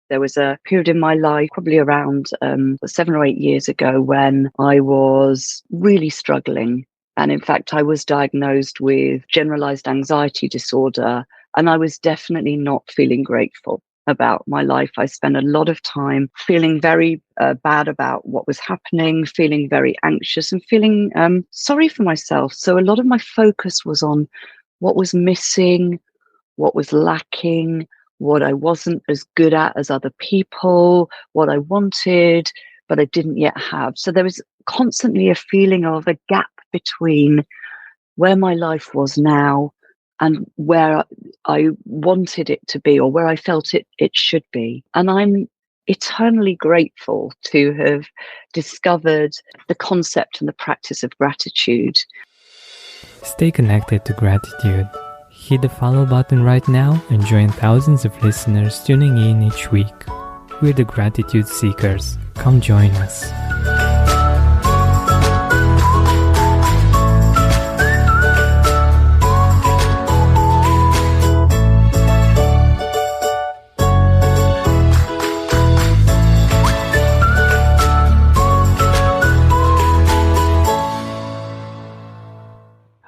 There was a period in my life, probably around 7 or 8 years ago, when I was really struggling. And in fact, I was diagnosed with generalized anxiety disorder, and I was definitely not feeling grateful about my life. I spent a lot of time feeling very bad about what was happening, feeling very anxious, and feeling sorry for myself. So a lot of my focus was on what was missing, what was lacking, what I wasn't as good at as other people, what I wanted, but I didn't yet have. So there was constantly a feeling of a gap between where my life was now and where I wanted it to be, or where I felt it should be. And I'm eternally grateful to have discovered the concept and the practice of gratitude. Stay connected to gratitude. Hit the follow button right now and join thousands of listeners tuning in each week. We're the Gratitude Seekers. Come join us.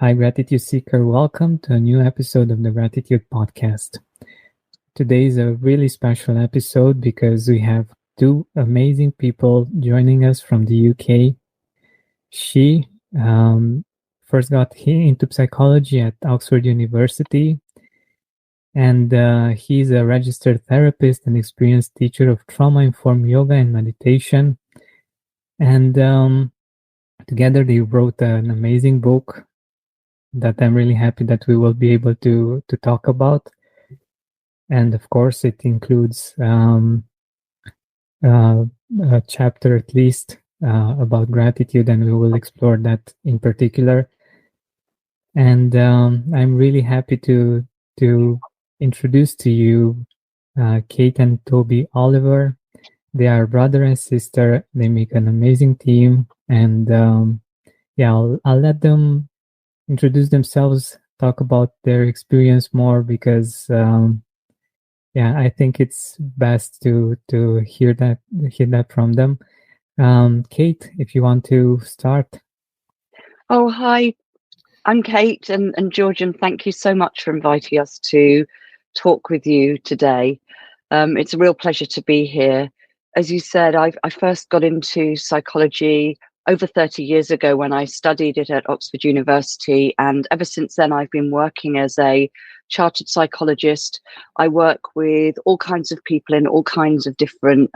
Hi, Gratitude Seeker. Welcome to a new episode of the Gratitude Podcast. Today is a really special episode because we have two amazing people joining us from the UK. She first got into psychology at Oxford University, and he's a registered therapist and experienced teacher of trauma-informed yoga and meditation. And together they wrote an amazing book that I'm really happy that we will be able to talk about. And of course, it includes a chapter at least about gratitude, and we will explore that in particular. And I'm really happy to introduce to you Kate and Toby Oliver. They are brother and sister. They make an amazing team, and I'll let them introduce themselves, talk about their experience more, because I think it's best to hear that from them. Kate, if you want to start. Oh, hi, I'm Kate, and Georgian, thank you so much for inviting us to talk with you today. It's a real pleasure to be here. As you said, I first got into psychology over 30 years ago when I studied it at Oxford University. And ever since then, I've been working as a chartered psychologist. I work with all kinds of people in all kinds of different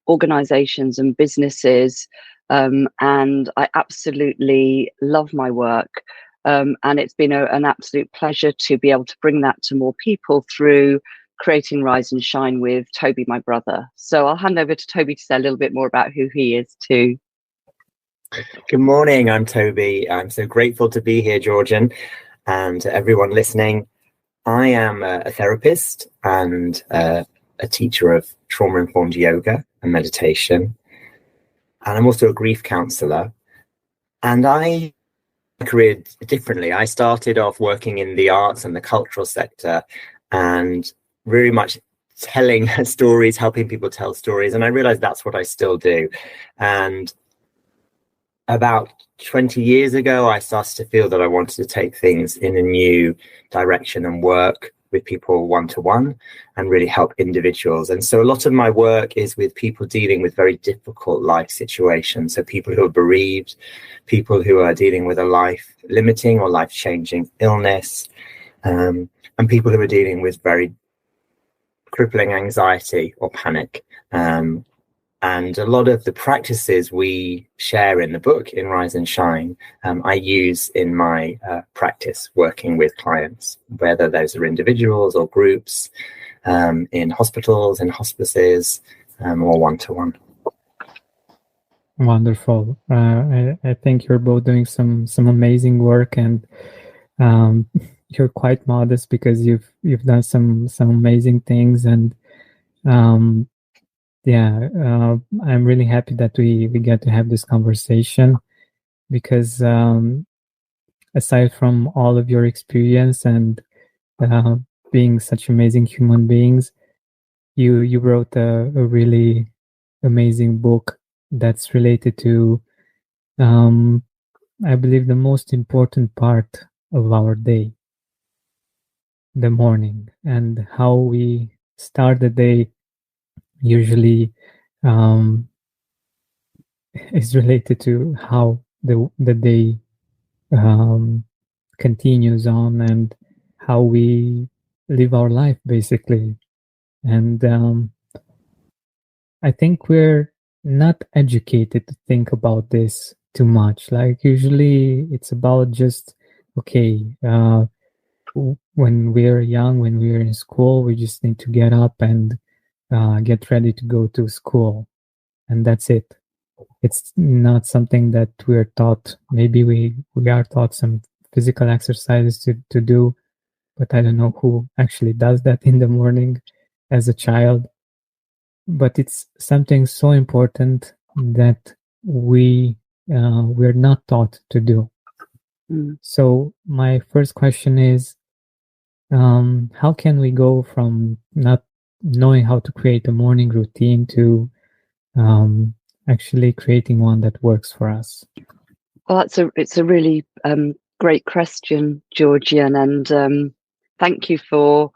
organizations and businesses. And I absolutely love my work. And it's been an absolute pleasure to be able to bring that to more people through creating Rise and Shine with Toby, my brother. So I'll hand over to Toby to say a little bit more about who he is too. Good morning, I'm Toby. I'm so grateful to be here, Georgian, and to everyone listening. I am a therapist and a teacher of trauma-informed yoga and meditation. And I'm also a grief counsellor. And I career differently. I started off working in the arts and the cultural sector and very much telling stories, helping people tell stories. And I realized that's what I still do. And about 20 years ago, I started to feel that I wanted to take things in a new direction and work with people one-to-one and really help individuals. And so a lot of my work is with people dealing with very difficult life situations. So people who are bereaved, people who are dealing with a life-limiting or life-changing illness, and people who are dealing with very crippling anxiety or panic. And a lot of the practices we share in the book, in Rise and Shine, I use in my practice working with clients, whether those are individuals or groups, in hospitals, in hospices, or one-to-one. Wonderful. I think you're both doing some amazing work, and you're quite modest because you've done some amazing things, and I'm really happy that we get to have this conversation, because aside from all of your experience and being such amazing human beings, you wrote a really amazing book that's related to, I believe, the most important part of our day, the morning, and how we start the day usually is related to how the day continues on and how we live our life, basically. And I think we're not educated to think about this too much. Like, usually it's about just, okay, when we're young, when we're in school, we just need to get up and get ready to go to school, and that's it. It's not something that we're taught. Maybe we are taught some physical exercises to do, but I don't know who actually does that in the morning as a child. But it's something so important that we're not taught to do. So my first question is, how can we go from not knowing how to create a morning routine to actually creating one that works for us? Well, it's a really great question, Georgian, and thank you for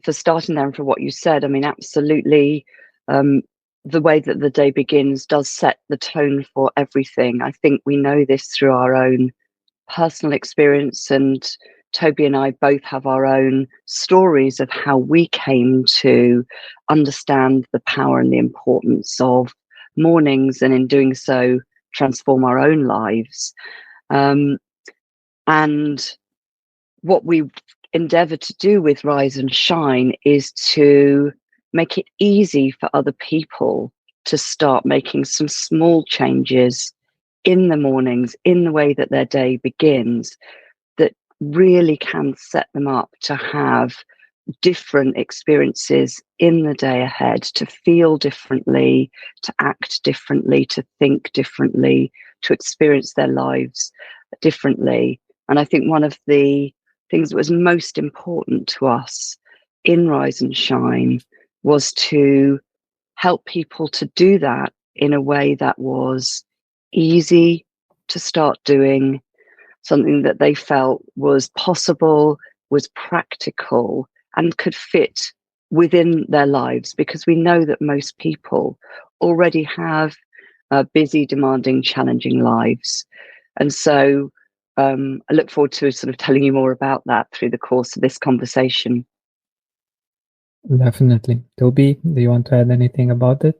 starting there and for what you said. I mean, absolutely, the way that the day begins does set the tone for everything. I think we know this through our own personal experience, and Toby and I both have our own stories of how we came to understand the power and the importance of mornings, and in doing so, transform our own lives. And what we endeavour to do with Rise and Shine is to make it easy for other people to start making some small changes in the mornings, in the way that their day begins, that really can set them up to have different experiences in the day ahead, to feel differently, to act differently, to think differently, to experience their lives differently. And I think one of the things that was most important to us in Rise and Shine was to help people to do that in a way that was easy to start doing, something that they felt was possible, was practical, and could fit within their lives, because we know that most people already have busy, demanding, challenging lives. And so I look forward to sort of telling you more about that through the course of this conversation. Definitely. Toby, do you want to add anything about it?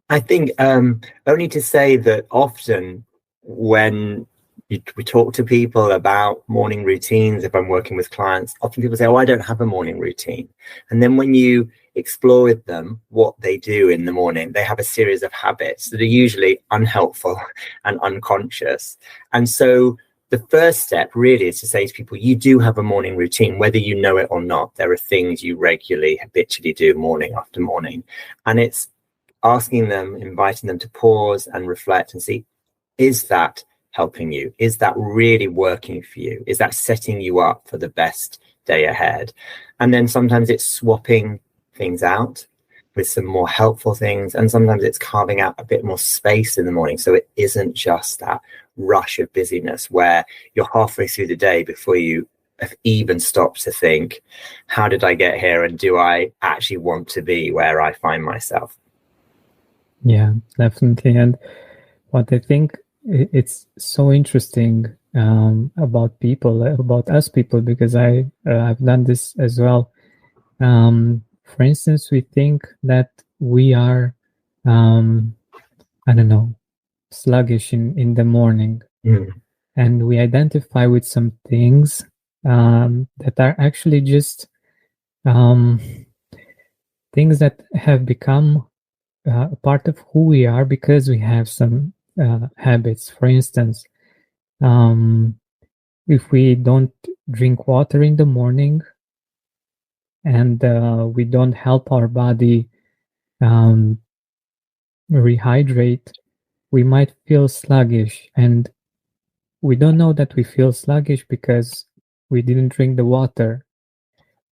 I think only to say that often when we talk to people about morning routines, if I'm working with clients, often people say, oh, I don't have a morning routine. And then when you explore with them what they do in the morning, they have a series of habits that are usually unhelpful and unconscious. And so the first step really is to say to people, you do have a morning routine, whether you know it or not. There are things you regularly, habitually do morning after morning. And it's asking them, inviting them to pause and reflect and see, is that helping you? Is that really working for you? Is that setting you up for the best day ahead? And then sometimes it's swapping things out with some more helpful things. And sometimes it's carving out a bit more space in the morning. So it isn't just that rush of busyness where you're halfway through the day before you have even stopped to think, how did I get here? And do I actually want to be where I find myself? Yeah, definitely. And what I think it's so interesting about people, about us people, because I've done this as well. For instance, we think that we are, I don't know, sluggish in the morning, and we identify with some things that are actually just things that have become a part of who we are because we have some habits. For instance, if we don't drink water in the morning and we don't help our body rehydrate, we might feel sluggish, and we don't know that we feel sluggish because we didn't drink the water.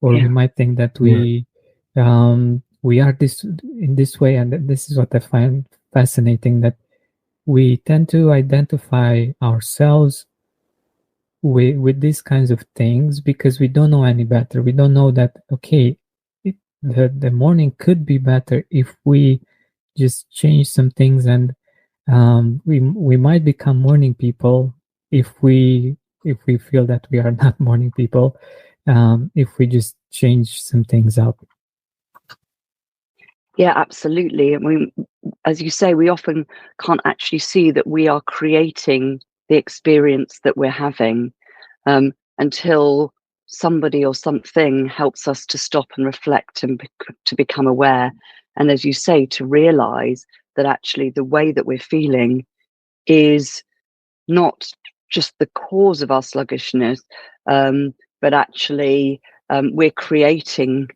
or we might think that we are this in this way. And this is what I find fascinating, that we tend to identify ourselves with these kinds of things because we don't know any better. We don't know that, okay, the morning could be better if we just change some things, and we might become morning people if we feel that we are not morning people, if we just change some things up. Yeah, absolutely. I mean, as you say, we often can't actually see that we are creating the experience that we're having until somebody or something helps us to stop and reflect and to become aware. And as you say, to realize that actually the way that we're feeling is not just the cause of our sluggishness, but actually we're creating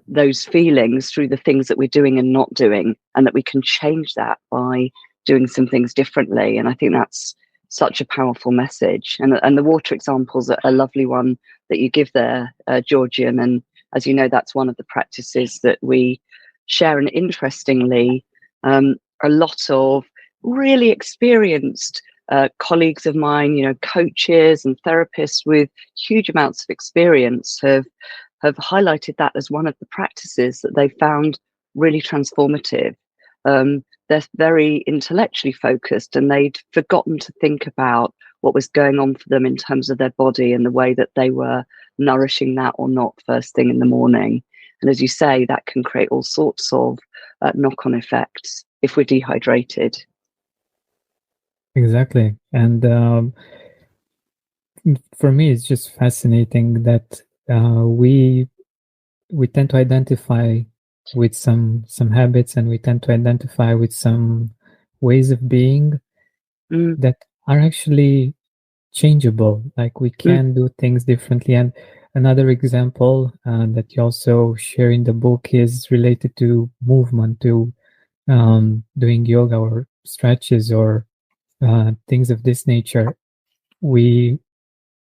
those feelings through the things that we're doing and not doing, and that we can change that by doing some things differently. And I think that's such a powerful message. And the water examples are a lovely one that you give there, Georgian. And as you know, that's one of the practices that we share. And interestingly, a lot of really experienced colleagues of mine, coaches and therapists with huge amounts of experience have highlighted that as one of the practices that they found really transformative. They're very intellectually focused, and they'd forgotten to think about what was going on for them in terms of their body and the way that they were nourishing that or not first thing in the morning. And as you say, that can create all sorts of knock-on effects if we're dehydrated. Exactly. And for me, it's just fascinating that we tend to identify with some habits, and we tend to identify with some ways of being that are actually changeable. Like we can do things differently. And another example that you also share in the book is related to movement, to doing yoga or stretches or things of this nature. We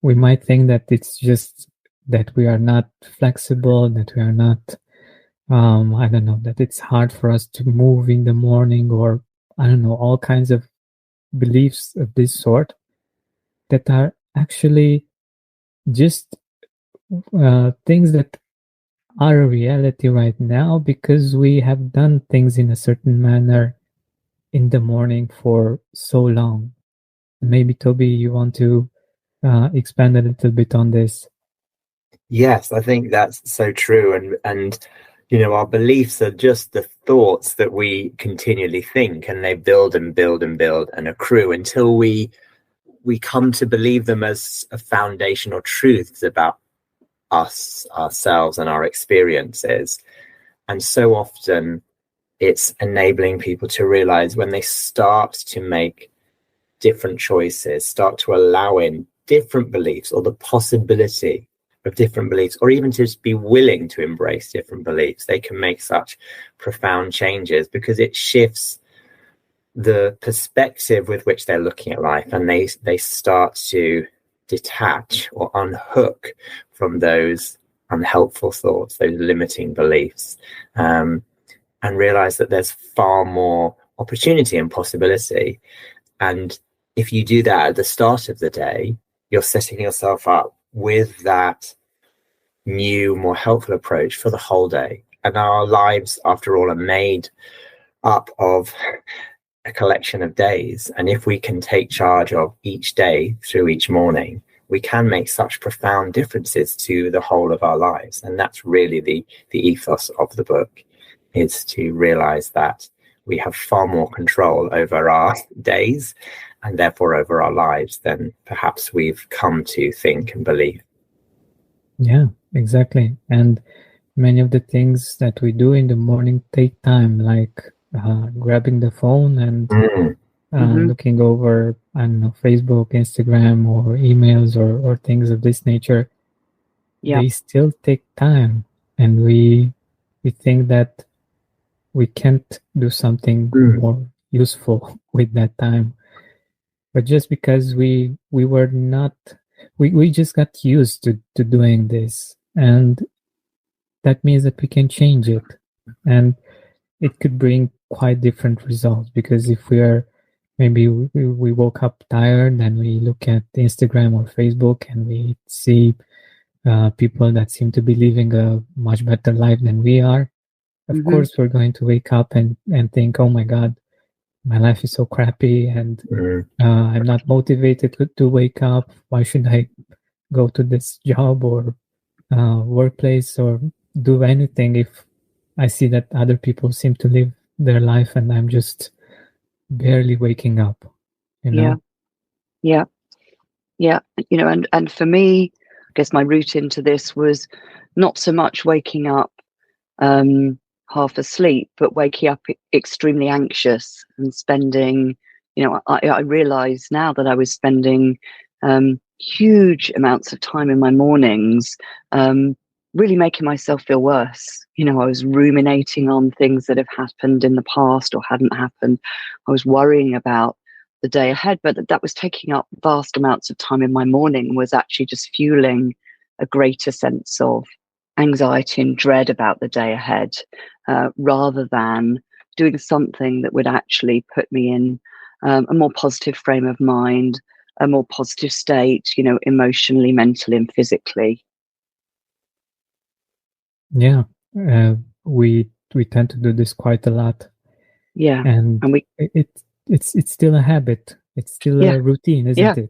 might think that it's just that we are not flexible, that we are not, I don't know, that it's hard for us to move in the morning, or I don't know, all kinds of beliefs of this sort that are actually just things that are a reality right now because we have done things in a certain manner in the morning for so long. Maybe, Toby, you want to expand a little bit on this? Yes, I think that's so true. And our beliefs are just the thoughts that we continually think, and they build and build and build and accrue until we come to believe them as a foundational truths about us, ourselves, and our experiences. And so often it's enabling people to realize when they start to make different choices, start to allow in different beliefs or the possibility of different beliefs, or even to just be willing to embrace different beliefs, they can make such profound changes because it shifts the perspective with which they're looking at life, and they start to detach or unhook from those unhelpful thoughts, those limiting beliefs, and realize that there's far more opportunity and possibility. And if you do that at the start of the day, you're setting yourself up with that new, more helpful approach for the whole day. And our lives, after all, are made up of a collection of days. And if we can take charge of each day through each morning, we can make such profound differences to the whole of our lives. And that's really the ethos of the book, is to realize that we have far more control over our days and therefore over our lives than perhaps we've come to think and believe. Yeah, exactly. And many of the things that we do in the morning take time, like grabbing the phone and looking over, I don't know, Facebook, Instagram, or emails, or things of this nature. They still take time, and we think that we can't do something more useful with that time. But just because we were not, we just got used to doing this and that means that we can change it, and it could bring quite different results. Because if we are, maybe we woke up tired and we look at Instagram or Facebook and we see people that seem to be living a much better life than we are, of course we're going to wake up and think, oh my God, my life is so crappy, and I'm not motivated to wake up. Why should I go to this job or workplace or do anything if I see that other people seem to live their life and I'm just barely waking up, you know? Yeah. You know, and for me, I guess my route into this was not so much waking up half asleep, but waking up extremely anxious and spending, you know, I realize now that I was spending huge amounts of time in my mornings really making myself feel worse. You know, I was ruminating on things that have happened in the past or hadn't happened. I was worrying about the day ahead, but that was taking up vast amounts of time in my morning, was actually just fueling a greater sense of anxiety and dread about the day ahead, rather than doing something that would actually put me in a more positive frame of mind, a more positive state, you know, emotionally, mentally, and physically. Yeah, we tend to do this quite a lot. Yeah, and it's still a habit. It's still a routine, isn't it?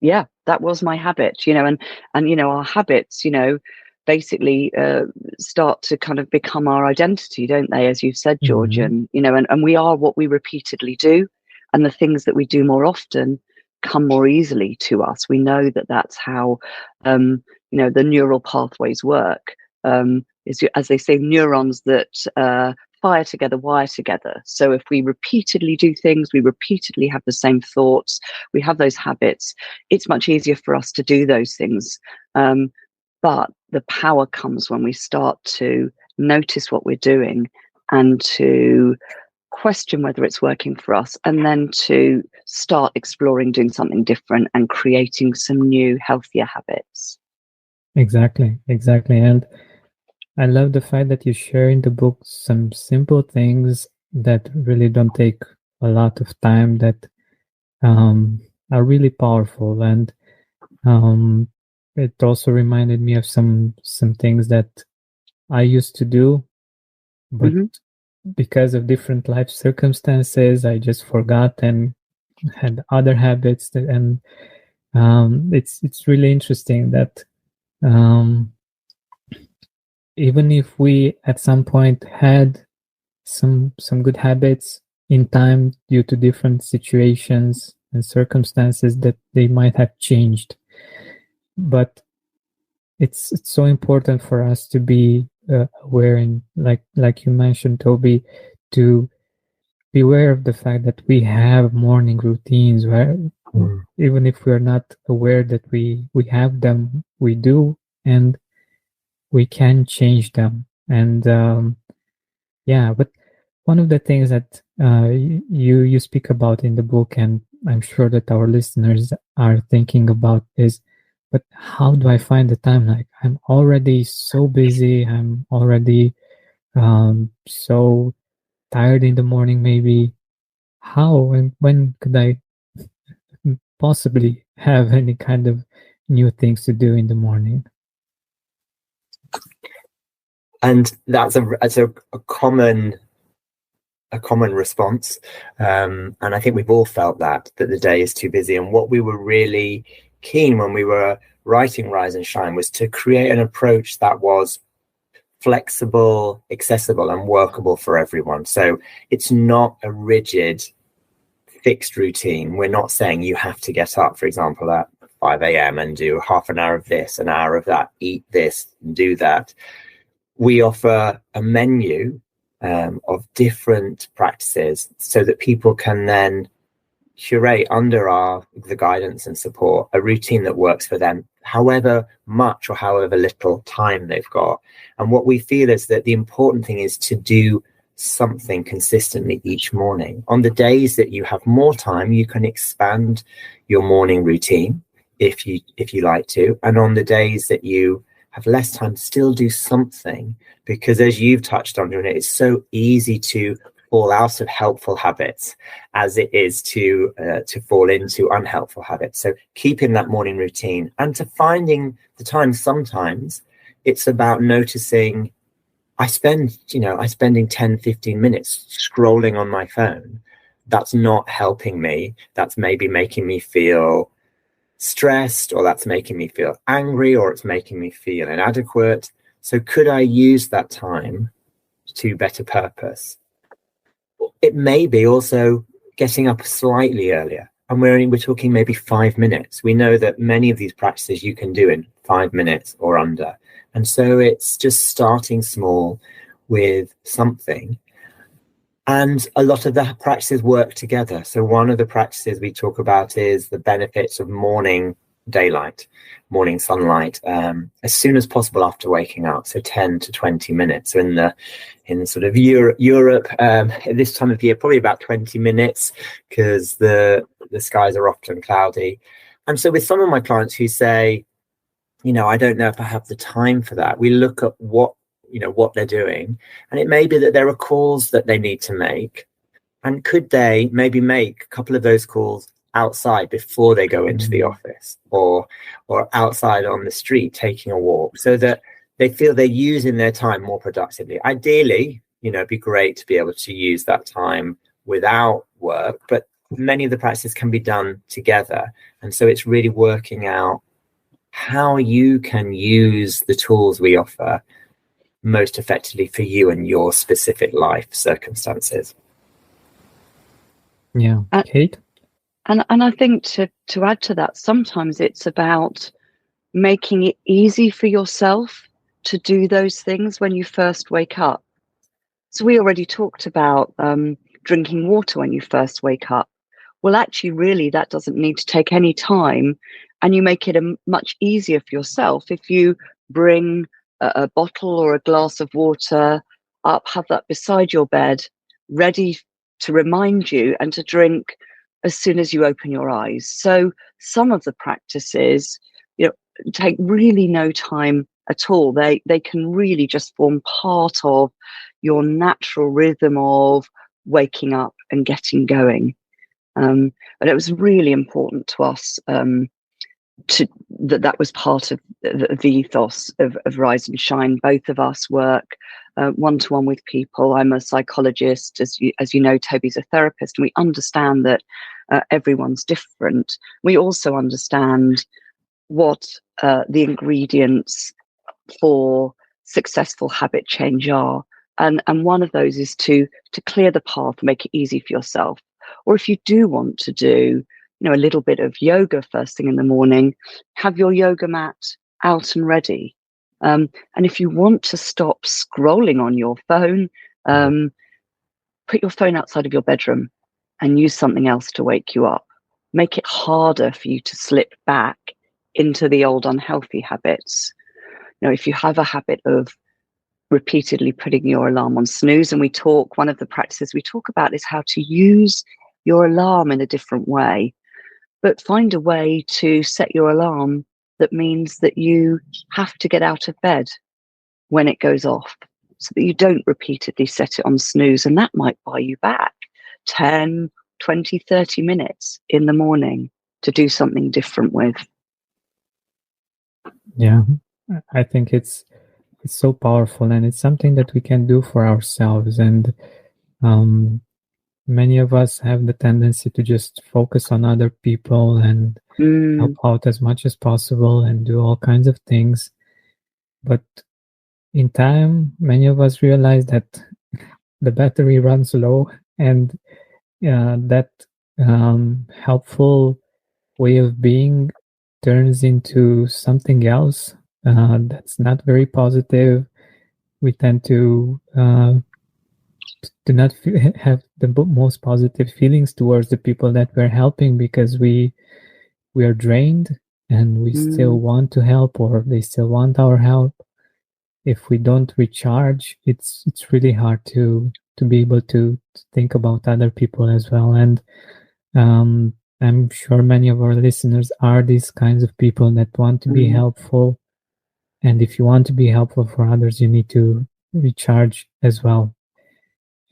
Yeah, that was my habit, you know, and you know, our habits, you know, basically start to kind of become our identity, don't they? As you've said, Georgian, you know, and we are what we repeatedly do, and the things that we do more often come more easily to us. We know that that's how, you know, the neural pathways work. As they say, neurons that fire together, wire together. So if we repeatedly do things, we repeatedly have the same thoughts, we have those habits, it's much easier for us to do those things. But the power comes when we start to notice what we're doing and to question whether it's working for us, and then to start exploring doing something different and creating some new, healthier habits. Exactly. And I love the fact that you share in the book some simple things that really don't take a lot of time, that are really powerful. And it also reminded me of some things that I used to do, but because of different life circumstances, I just forgot and had other habits. And it's really interesting that even if we at some point had some good habits, in time, due to different situations and circumstances, that they might have changed. But it's so important for us to be aware, and like you mentioned, Toby, to be aware of the fact that we have morning routines where even if we are not aware that we have them, we do, and we can change them. And but one of the things that you speak about in the book, and I'm sure that our listeners are thinking about, is, but how do I find the time? Like, I'm already so busy. I'm already so tired in the morning, maybe. How and when could I possibly have any kind of new things to do in the morning? And that's a common response, and I think we've all felt that the day is too busy. And what we were really keen when we were writing Rise and Shine was to create an approach that was flexible, accessible, and workable for everyone. So it's not a rigid, fixed routine. We're not saying you have to get up, for example, at 5 a.m. and do half an hour of this, an hour of that, eat this, do that. We offer a menu of different practices so that people can then curate under the guidance and support a routine that works for them, however much or however little time they've got. And what we feel is that the important thing is to do something consistently each morning. On the days that you have more time, you can expand your morning routine if you like to. And on the days that you have less time, still do something, because as you've touched on, it's so easy to fall out of helpful habits as it is to fall into unhelpful habits. So keeping that morning routine and to finding the time. Sometimes it's about noticing I'm spending 10, 15 minutes scrolling on my phone. That's not helping me. That's maybe making me feel stressed, or that's making me feel angry, or it's making me feel inadequate. So could I use that time to better purpose? It may be also getting up slightly earlier, and we're talking maybe 5 minutes. We know that many of these practices you can do in 5 minutes or under. And so it's just starting small with something. And a lot of the practices work together. So one of the practices we talk about is the benefits of morning daylight, morning sunlight, as soon as possible after waking up. So 10 to 20 minutes. So in sort of Europe, at this time of year, probably about 20 minutes, because the skies are often cloudy. And so with some of my clients who say, I don't know if I have the time for that, we look at what they're doing, and it may be that there are calls that they need to make, and could they maybe make a couple of those calls outside before they go into the office, or outside on the street taking a walk, so that they feel they're using their time more productively. Ideally, it'd be great to be able to use that time without work, but many of the practices can be done together. And so it's really working out how you can use the tools we offer most effectively for you and your specific life circumstances. Yeah, Kate? And I think to add to that, sometimes it's about making it easy for yourself to do those things when you first wake up. So we already talked about drinking water when you first wake up. Well, actually, really, that doesn't need to take any time, and you make it much easier for yourself if you bring a bottle or a glass of water up, have that beside your bed, ready to remind you and to drink as soon as you open your eyes. So some of the practices, take really no time at all. They can really just form part of your natural rhythm of waking up and getting going. But it was really important to us that was part of the ethos of Rise and Shine. Both of us work one-to-one with people. I'm a psychologist, as you know, Toby's a therapist, and we understand that everyone's different. We also understand what the ingredients for successful habit change are, and one of those is to clear the path, make it easy for yourself. Or if you do want to do a little bit of yoga first thing in the morning, have your yoga mat out and ready. And if you want to stop scrolling on your phone, put your phone outside of your bedroom and use something else to wake you up. Make it harder for you to slip back into the old unhealthy habits. If you have a habit of repeatedly putting your alarm on snooze, and one of the practices we talk about is how to use your alarm in a different way. But find a way to set your alarm that means that you have to get out of bed when it goes off, so that you don't repeatedly set it on snooze. And that might buy you back 10, 20, 30 minutes in the morning to do something different with. Yeah, I think it's so powerful, and it's something that we can do for ourselves. And many of us have the tendency to just focus on other people and help out as much as possible and do all kinds of things. But in time, many of us realize that the battery runs low, and that helpful way of being turns into something else that's not very positive. We tend to do not have the most positive feelings towards the people that we're helping, because we are drained and we still want to help, or they still want our help. If we don't recharge, it's really hard to be able to think about other people as well. And I'm sure many of our listeners are these kinds of people that want to be helpful, And if you want to be helpful for others, you need to recharge as well.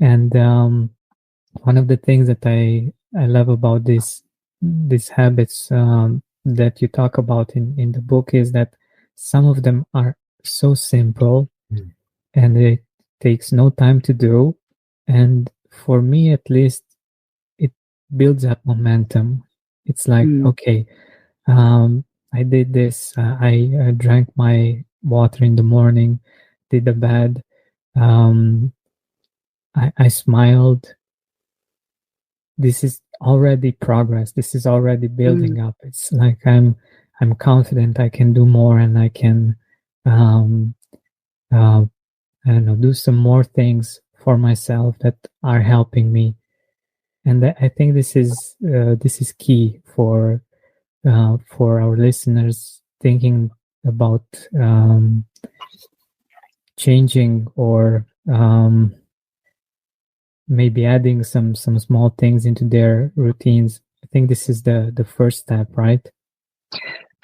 And one of the things that I love about these habits that you talk about in the book is that some of them are so simple and it takes no time to do. And for me, at least, it builds up momentum. It's like, okay, I did this. I drank my water in the morning, did the bed. I smiled. This is already progress. This is already building up. It's like I'm confident I can do more, and I can I don't know, do some more things for myself that are helping me. And I think this is key for our listeners thinking about changing or maybe adding some small things into their routines. I think this is the first step, right?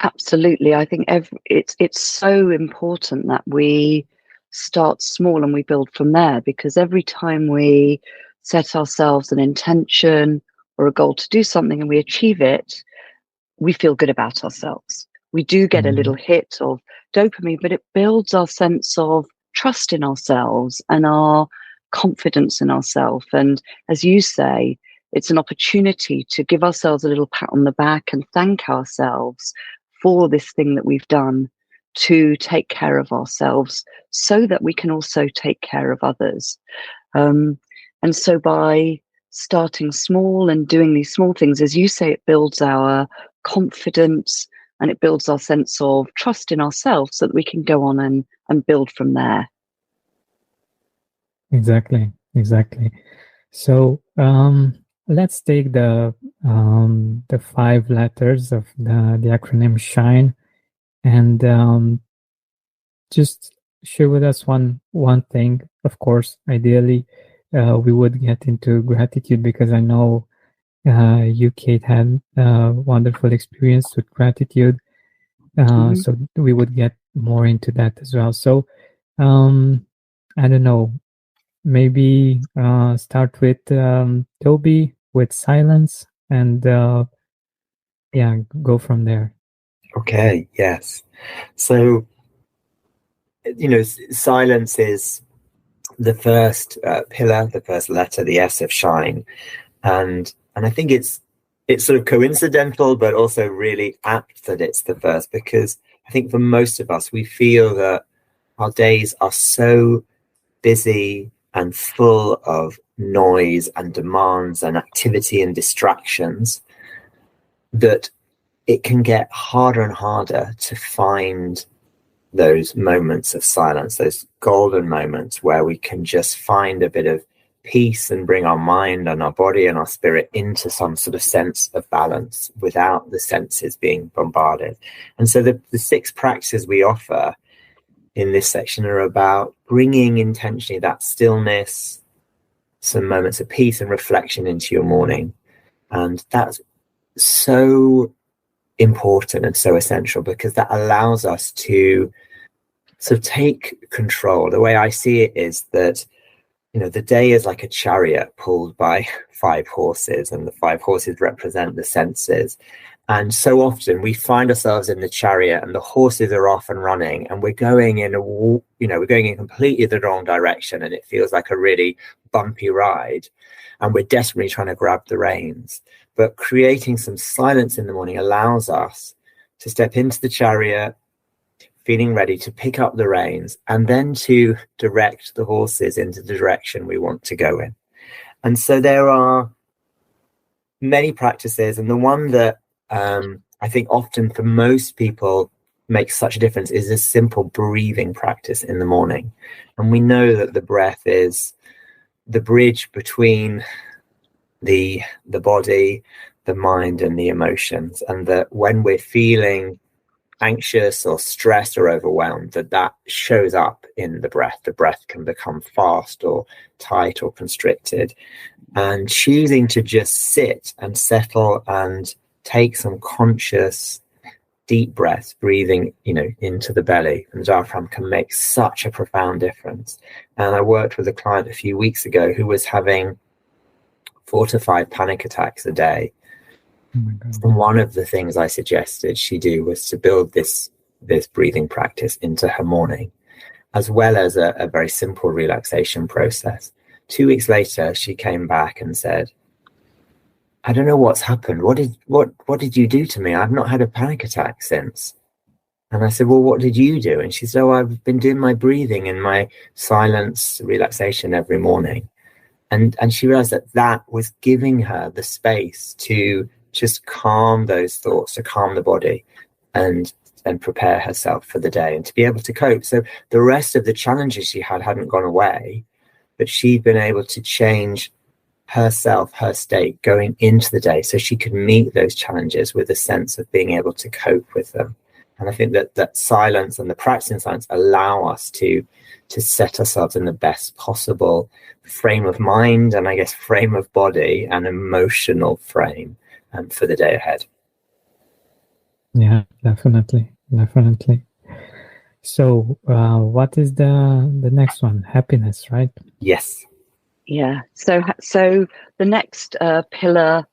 Absolutely. I think it's so important that we start small and we build from there, because every time we set ourselves an intention or a goal to do something and we achieve it, we feel good about ourselves. We do get a little hit of dopamine, but it builds our sense of trust in ourselves and our confidence in ourselves. And as you say, it's an opportunity to give ourselves a little pat on the back and thank ourselves for this thing that we've done to take care of ourselves so that we can also take care of others. And so by starting small and doing these small things, as you say, it builds our confidence and it builds our sense of trust in ourselves so that we can go on and build from there. Exactly. So let's take the 5 letters of the acronym SHINE, and just share with us one thing. Of course, ideally, we would get into gratitude, because I know you, Kate, had a wonderful experience with gratitude. So we would get more into that as well. So I don't know, maybe start with Toby with silence, and go from there. Okay, yes. So, silence is the first pillar, the first letter, the S of SHINE. And I think it's sort of coincidental, but also really apt that it's the first, because I think for most of us, we feel that our days are so busy and full of noise and demands and activity and distractions that it can get harder and harder to find those moments of silence, those golden moments where we can just find a bit of peace and bring our mind and our body and our spirit into some sort of sense of balance without the senses being bombarded. And so the 6 practices we offer in this section are about bringing intentionally that stillness, some moments of peace and reflection into your morning. And that's so important and so essential, because that allows us to sort of take control. The way I see it is that, the day is like a chariot pulled by 5 horses, and the 5 horses represent the senses. And so often we find ourselves in the chariot and the horses are off and running, and we're going in completely the wrong direction, and it feels like a really bumpy ride, and we're desperately trying to grab the reins. But creating some silence in the morning allows us to step into the chariot, feeling ready to pick up the reins, and then to direct the horses into the direction we want to go in. And so there are many practices, and the one that I think often for most people makes such a difference is a simple breathing practice in the morning. And we know that the breath is the bridge between the body, the mind, and the emotions, and that when we're feeling anxious or stressed or overwhelmed, that shows up in the breath. The breath can become fast or tight or constricted, and choosing to just sit and settle and take some conscious deep breaths, breathing, into the belly and the diaphragm can make such a profound difference. And I worked with a client a few weeks ago who was having 4 to 5 panic attacks a day. Oh my God. And one of the things I suggested she do was to build this breathing practice into her morning, as well as a very simple relaxation process. 2 weeks later, she came back and said, I don't know what's happened. What did you do to me? I've not had a panic attack since. And I said, well, what did you do? And she said, oh, I've been doing my breathing and my silence relaxation every morning. And she realized that was giving her the space to just calm those thoughts, to calm the body and prepare herself for the day and to be able to cope. So the rest of the challenges she hadn't gone away, but she'd been able to change herself, her state going into the day so she could meet those challenges with a sense of being able to cope with them. And I think that silence and the practice in silence allow us to set ourselves in the best possible frame of mind and I guess frame of body and emotional frame for the day ahead. Yeah, definitely. So what is the next one? Happiness, right? Yes. Yeah. So the next pillar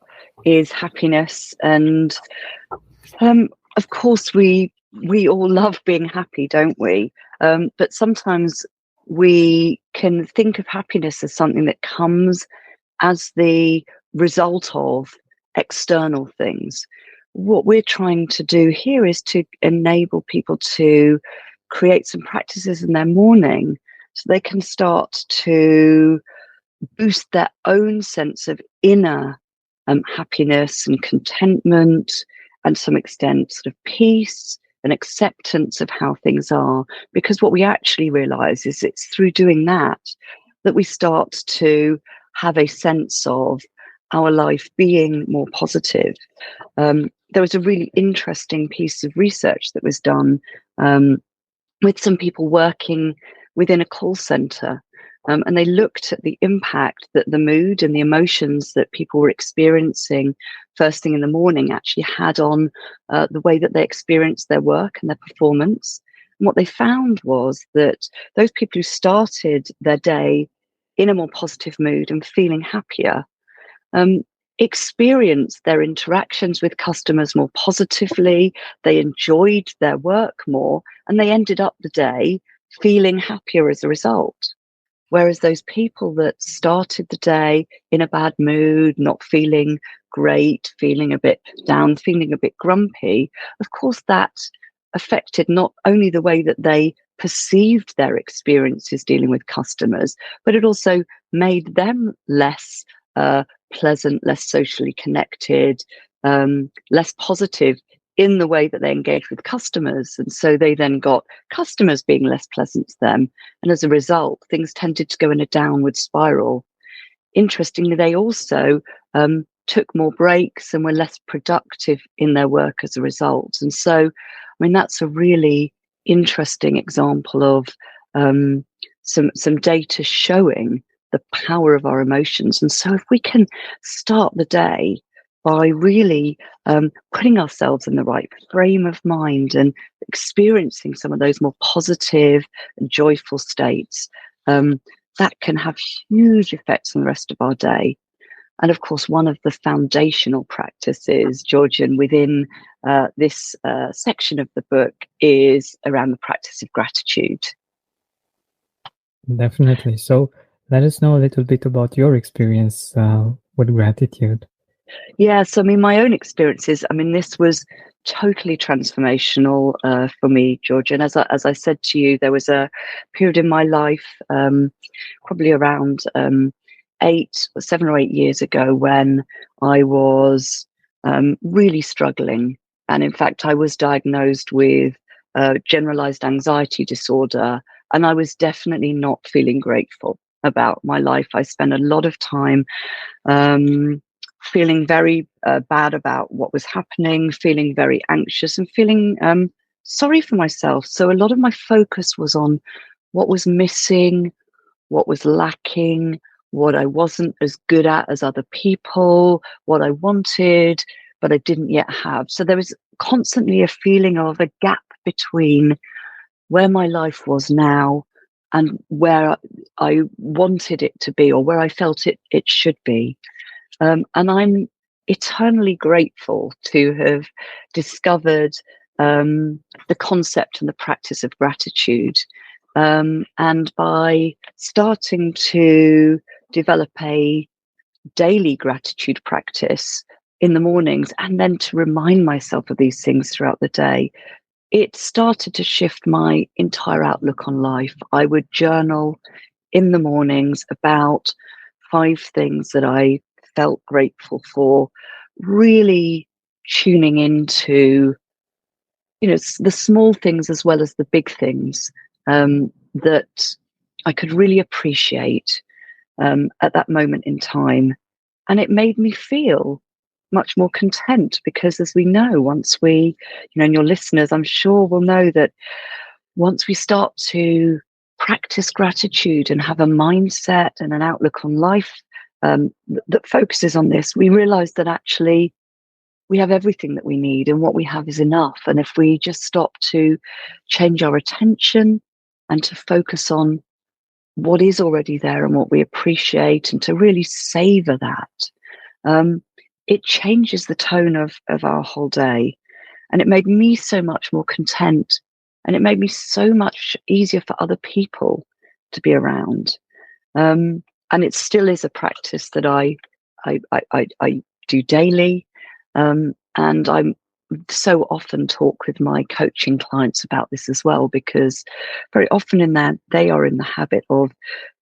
is happiness, and of course we all love being happy, don't we? But sometimes we can think of happiness as something that comes as the result of external things. What we're trying to do here is to enable people to create some practices in their morning so they can start to boost their own sense of inner happiness and contentment, and to some extent sort of peace and acceptance of how things are. Because what we actually realize is it's through doing that we start to have a sense of our life being more positive. There was a really interesting piece of research that was done with some people working within a call center. And they looked at the impact that the mood and the emotions that people were experiencing first thing in the morning actually had on the way that they experienced their work and their performance. And what they found was that those people who started their day in a more positive mood and feeling happier experienced their interactions with customers more positively, they enjoyed their work more, and they ended up the day feeling happier as a result. Whereas those people that started the day in a bad mood, not feeling great, feeling a bit down, feeling a bit grumpy, of course that affected not only the way that they perceived their experiences dealing with customers, but it also made them less pleasant, less socially connected, less positive in the way that they engage with customers. And so they then got customers being less pleasant to them. And as a result, things tended to go in a downward spiral. Interestingly, they also took more breaks and were less productive in their work as a result. And so, I mean, that's a really interesting example of some data showing the power of our emotions. And so if we can start the day by really putting ourselves in the right frame of mind and experiencing some of those more positive and joyful states, that can have huge effects on the rest of our day. And of course, one of the foundational practices, Georgian, within this section of the book is around the practice of gratitude. Definitely. So let us know a little bit about your experience with gratitude. Yeah, so I mean, my own experiences, I mean, this was totally transformational for me, Georgian. As I said to you, there was a period in my life, probably around 7 or 8 years ago, when I was really struggling. And in fact, I was diagnosed with generalized anxiety disorder, and I was definitely not feeling grateful about my life. I spent a lot of time feeling very bad about what was happening, feeling very anxious, and feeling sorry for myself. So a lot of my focus was on what was missing, what was lacking, what I wasn't as good at as other people, what I wanted, but I didn't yet have. So there was constantly a feeling of a gap between where my life was now and where I wanted it to be, or where I felt it should be. And I'm eternally grateful to have discovered the concept and the practice of gratitude. And by starting to develop a daily gratitude practice in the mornings, and then to remind myself of these things throughout the day, it started to shift my entire outlook on life. I would journal in the mornings about 5 things that I felt grateful for, really tuning into, the small things as well as the big things that I could really appreciate at that moment in time. And it made me feel much more content, because as we know, once we, and your listeners, I'm sure, will know that once we start to practice gratitude and have a mindset and an outlook on life that focuses on this, we realize that actually we have everything that we need, and what we have is enough. And if we just stop to change our attention and to focus on what is already there and what we appreciate, and to really savor that, it changes the tone of our whole day. And it made me so much more content, and it made me so much easier for other people to be around. And it still is a practice that I do daily. And I'm so often talk with my coaching clients about this as well, because very often in that they are in the habit of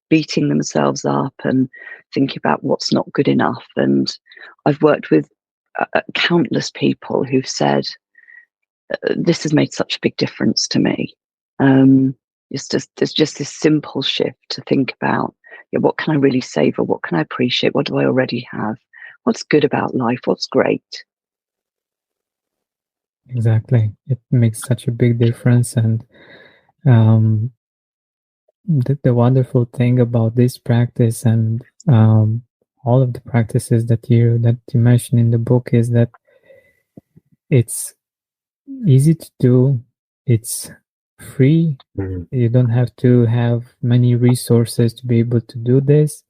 beating themselves up and thinking about what's not good enough. And I've worked with countless people who've said, this has made such a big difference to me. There's just this simple shift to think about, what can I really savor? What can I appreciate? What do I already have? What's good about life? What's great? Exactly. It makes such a big difference. And the wonderful thing about this practice and all of the practices that you mention in the book is that it's easy to do. It's free. You don't have to have many resources to be able to do this,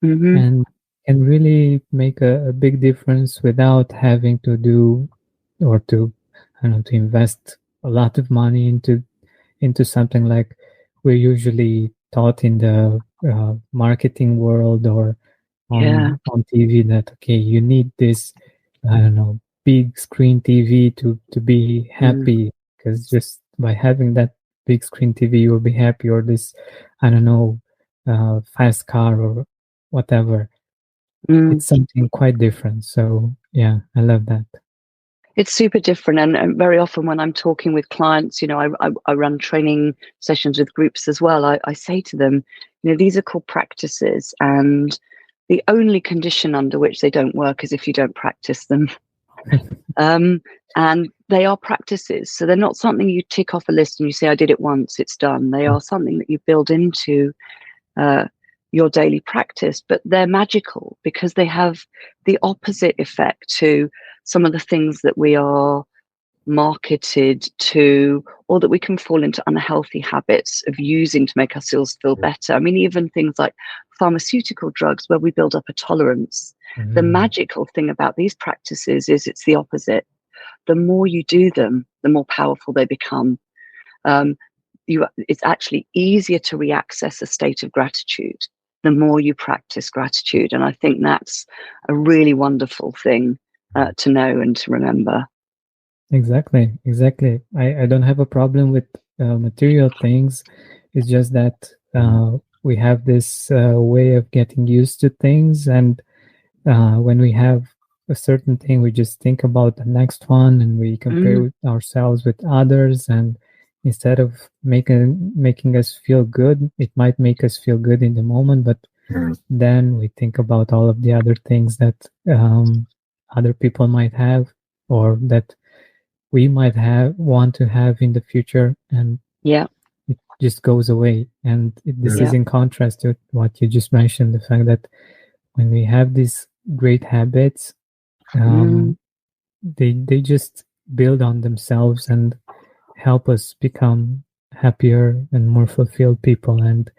and can really make a big difference without having to do or to invest a lot of money into something like we're usually taught in the marketing world or on TV, that okay, you need this big screen TV to be happy, because just by having that big screen TV you'll be happy, or this fast car or whatever. It's something quite different. So yeah, I love that. It's super different. And very often when I'm talking with clients, I run training sessions with groups as well. I say to them, these are called practices, and the only condition under which they don't work is if you don't practice them. And they are practices. So they're not something you tick off a list and you say, I did it once, it's done. They are something that you build into your daily practice, but they're magical because they have the opposite effect to some of the things that we are marketed to, or that we can fall into unhealthy habits of using to make ourselves feel better. I mean, even things like pharmaceutical drugs where we build up a tolerance. The magical thing about these practices is it's the opposite. The more you do them, the more powerful they become. It's actually easier to reaccess a state of gratitude the more you practice gratitude. And I think that's a really wonderful thing to know and to remember. Exactly. I don't have a problem with material things. It's just that we have this way of getting used to things, and when we have a certain thing, we just think about the next one, and we compare ourselves with others, and instead of making us feel good, it might make us feel good in the moment, but then we think about all of the other things that other people might have, or that we might want to have in the future, and it just goes away. And this is in contrast to what you just mentioned, the fact that when we have these great habits, they just build on themselves and help us become happier and more fulfilled people. And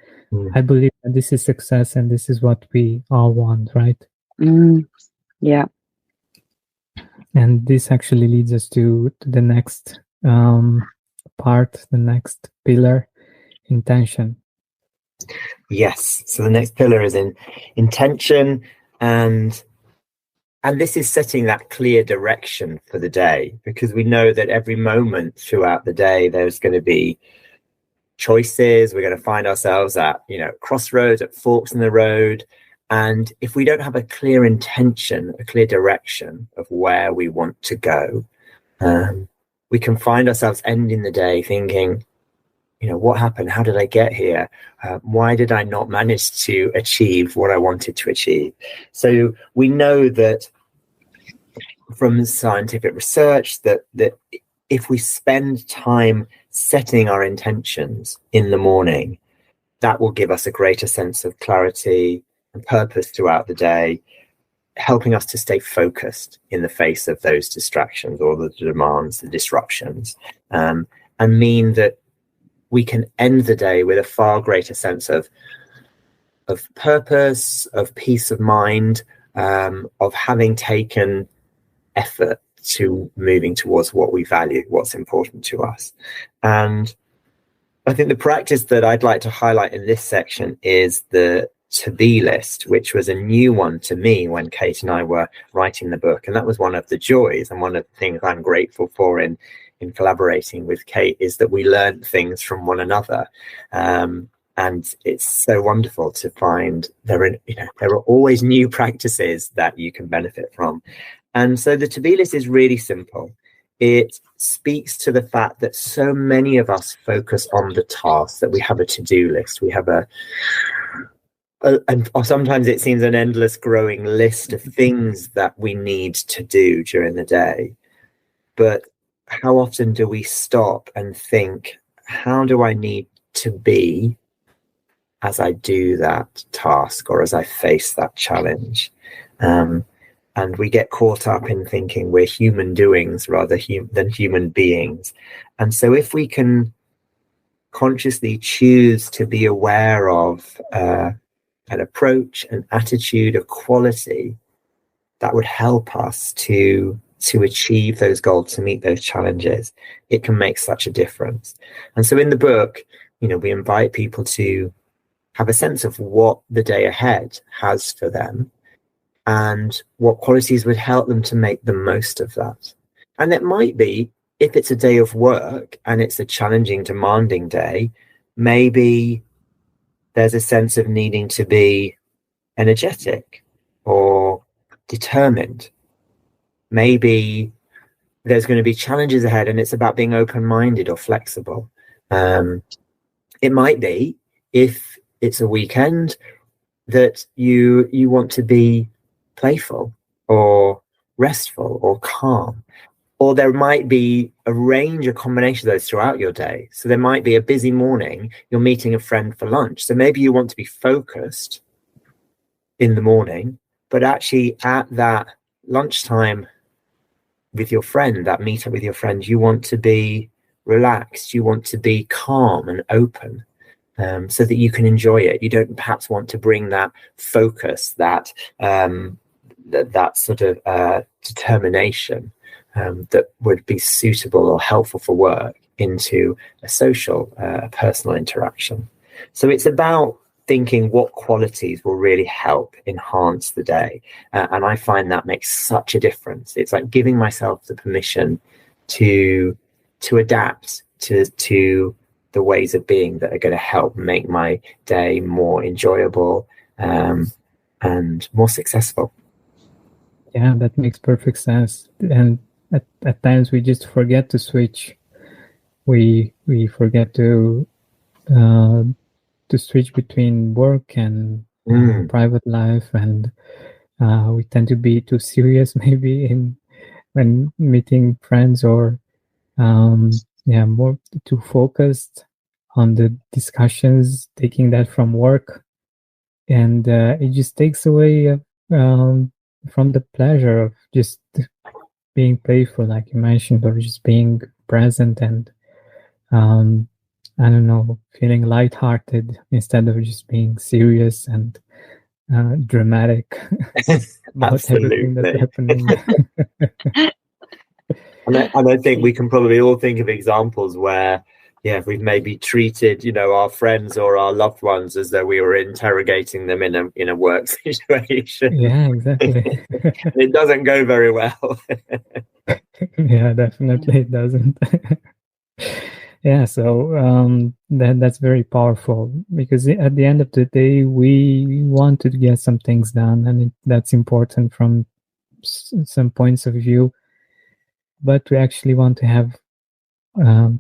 I believe that this is success, and this is what we all want, right? Yeah. And this actually leads us to the next part, the next pillar, intention. Yes. So the next pillar is in intention, and this is setting that clear direction for the day, because we know that every moment throughout the day there's going to be choices. We're going to find ourselves at, crossroads, at forks in the road. And if we don't have a clear intention, a clear direction of where we want to go, we can find ourselves ending the day thinking, what happened? How did I get here? Why did I not manage to achieve what I wanted to achieve? So we know that from scientific research that if we spend time setting our intentions in the morning, that will give us a greater sense of clarity and purpose throughout the day, helping us to stay focused in the face of those distractions or the demands, the disruptions, and mean that we can end the day with a far greater sense of purpose, of peace of mind, of having taken effort to moving towards what we value, what's important to us. And I think the practice that I'd like to highlight in this section is the to-be list, which was a new one to me when Kate and I were writing the book. And that was one of the joys and one of the things I'm grateful for in collaborating with Kate, is that we learn things from one another. And it's so wonderful to find there are always new practices that you can benefit from. And so the to-be list is really simple. It speaks to the fact that so many of us focus on the tasks, that we have a to-do list. We have or sometimes it seems an endless growing list of things that we need to do during the day. But how often do we stop and think, how do I need to be as I do that task or as I face that challenge? And we get caught up in thinking we're human doings rather than human beings. And so if we can consciously choose to be aware of an approach, an attitude, a quality that would help us to achieve those goals, to meet those challenges, it can make such a difference. And so in the book, we invite people to have a sense of what the day ahead has for them and what qualities would help them to make the most of that. And it might be, if it's a day of work and it's a challenging, demanding day, maybe there's a sense of needing to be energetic or determined. Maybe there's going to be challenges ahead and it's about being open-minded or flexible. It might be, if it's a weekend, that you want to be playful or restful or calm. Or there might be a range of combinations of those throughout your day. So there might be a busy morning, you're meeting a friend for lunch. So maybe you want to be focused in the morning, but actually at that lunchtime with your friend, that meetup with your friend, you want to be relaxed, you want to be calm and open, so that you can enjoy it. You don't perhaps want to bring that focus, that sort of determination that would be suitable or helpful for work into a social, personal interaction. So it's about thinking what qualities will really help enhance the day. And I find that makes such a difference. It's like giving myself the permission to adapt to the ways of being that are going to help make my day more enjoyable and more successful. Yeah, that makes perfect sense. And at times we just forget to switch. We forget to switch between work and private life, and we tend to be too serious maybe when meeting friends, or more too focused on the discussions, taking that from work, and it just takes away from the pleasure of just being playful, like you mentioned, or just being present and I don't know, feeling lighthearted instead of just being serious and dramatic about everything that's happening. And I think we can probably all think of examples where, we've maybe treated, our friends or our loved ones as though we were interrogating them in a work situation. Yeah, exactly. It doesn't go very well. Yeah, definitely it doesn't. Yeah, so that's very powerful, because at the end of the day, we want to get some things done, and that's important from some points of view. But we actually want to have a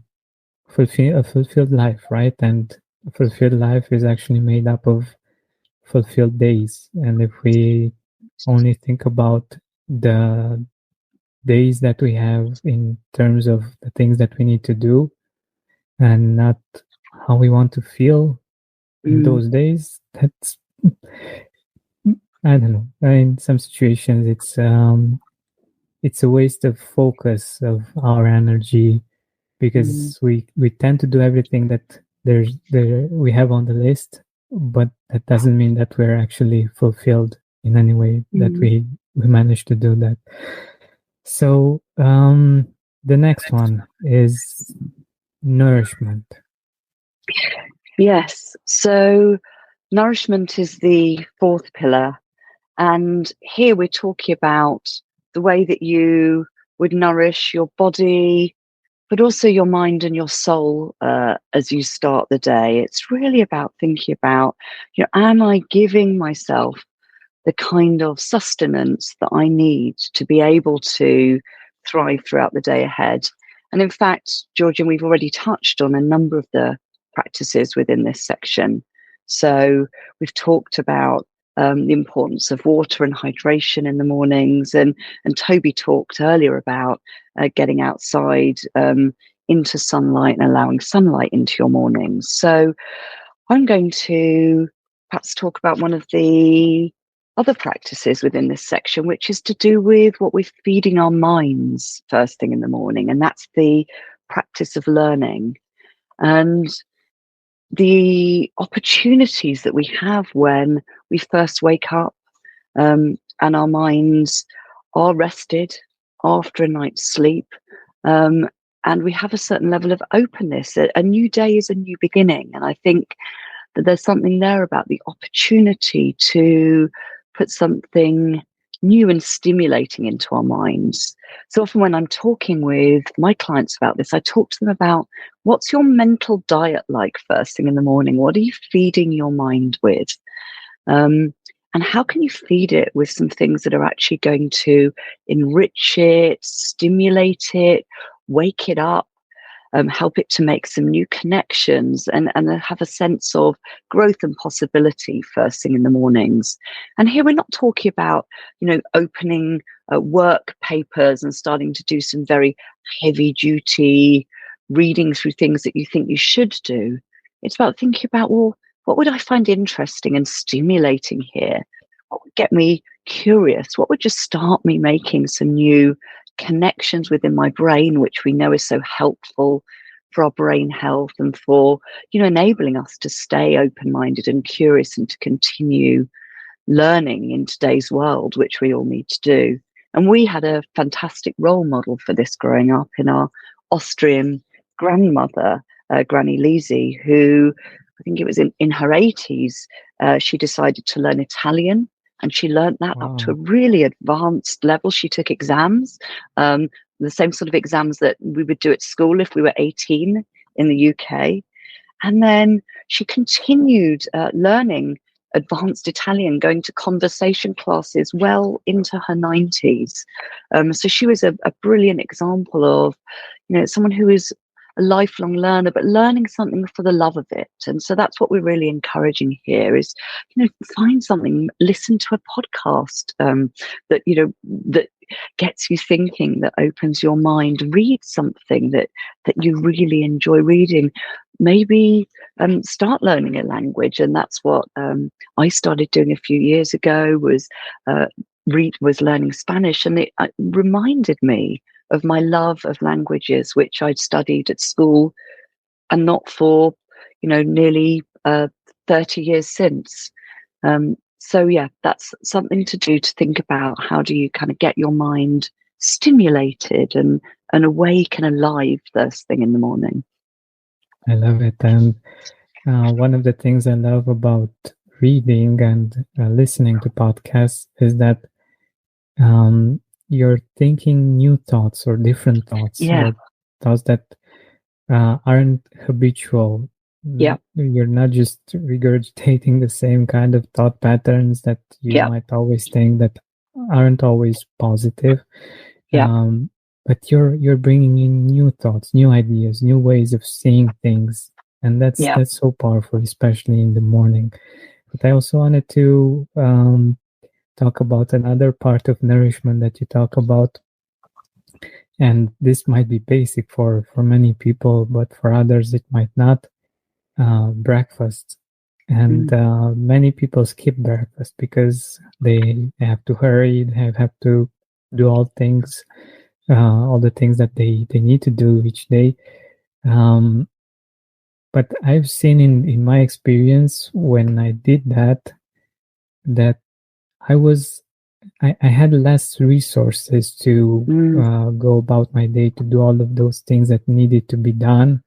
fulfilled life, right? And a fulfilled life is actually made up of fulfilled days. And if we only think about the days that we have in terms of the things that we need to do, and not how we want to feel in those days, that's, I don't know. In some situations, it's a waste of focus of our energy, because we tend to do everything that we have on the list, but that doesn't mean that we're actually fulfilled in any way, that we managed to do that. So the next one is nourishment. Yes. So nourishment is the fourth pillar. And here we're talking about the way that you would nourish your body, but also your mind and your soul as you start the day. It's really about thinking about, am I giving myself the kind of sustenance that I need to be able to thrive throughout the day ahead? And in fact, Georgian, we've already touched on a number of the practices within this section. So we've talked about the importance of water and hydration in the mornings, and Toby talked earlier about getting outside into sunlight and allowing sunlight into your mornings. So I'm going to perhaps talk about one of the other practices within this section, which is to do with what we're feeding our minds first thing in the morning, and that's the practice of learning. And the opportunities that we have when we first wake up and our minds are rested after a night's sleep, and we have a certain level of openness. A new day is a new beginning, and I think that there's something there about the opportunity to put something new and stimulating into our minds. So often when I'm talking with my clients about this, I talk to them about, what's your mental diet like first thing in the morning? What are you feeding your mind with? And how can you feed it with some things that are actually going to enrich it, stimulate it, wake it up, help it to make some new connections, and have a sense of growth and possibility first thing in the mornings. And here we're not talking about, opening work papers and starting to do some very heavy duty reading through things that you think you should do. It's about thinking about, well, what would I find interesting and stimulating here? What would get me curious? What would just start me making some new connections within my brain, which we know is so helpful for our brain health and for, enabling us to stay open-minded and curious and to continue learning in today's world, which we all need to do. And we had a fantastic role model for this growing up in our Austrian grandmother, Granny Lisi, who, I think it was in her 80s, she decided to learn Italian. And she learned that up to a really advanced level. She took exams, the same sort of exams that we would do at school if we were 18 in the UK. And then she continued learning advanced Italian, going to conversation classes well into her 90s. So she was a brilliant example of, someone who is a lifelong learner, but learning something for the love of it. And so that's what we're really encouraging here is, find something, listen to a podcast that, that gets you thinking, that opens your mind, read something that you really enjoy reading. Maybe start learning a language. And that's what I started doing a few years ago, was was learning Spanish, and it reminded me of my love of languages, which I'd studied at school, and not for, nearly 30 years since. So yeah, that's something to do, to think about how do you kind of get your mind stimulated and awake and alive first thing in the morning. I love it. And one of the things I love about reading and listening to podcasts is that you're thinking new thoughts or different thoughts, or thoughts that aren't habitual. Yeah. You're not just regurgitating the same kind of thought patterns that you might always think that aren't always positive. But you're bringing in new thoughts, new ideas, new ways of seeing things, and that's so powerful, especially in the morning. But I also wanted to talk about another part of nourishment that you talk about, and this might be basic for many people, but for others it might not. Breakfast, and many people skip breakfast because they have to hurry, they have to do all the things that they need to do each day. But I've seen in my experience, when I did that I had less resources to go about my day, to do all of those things that needed to be done.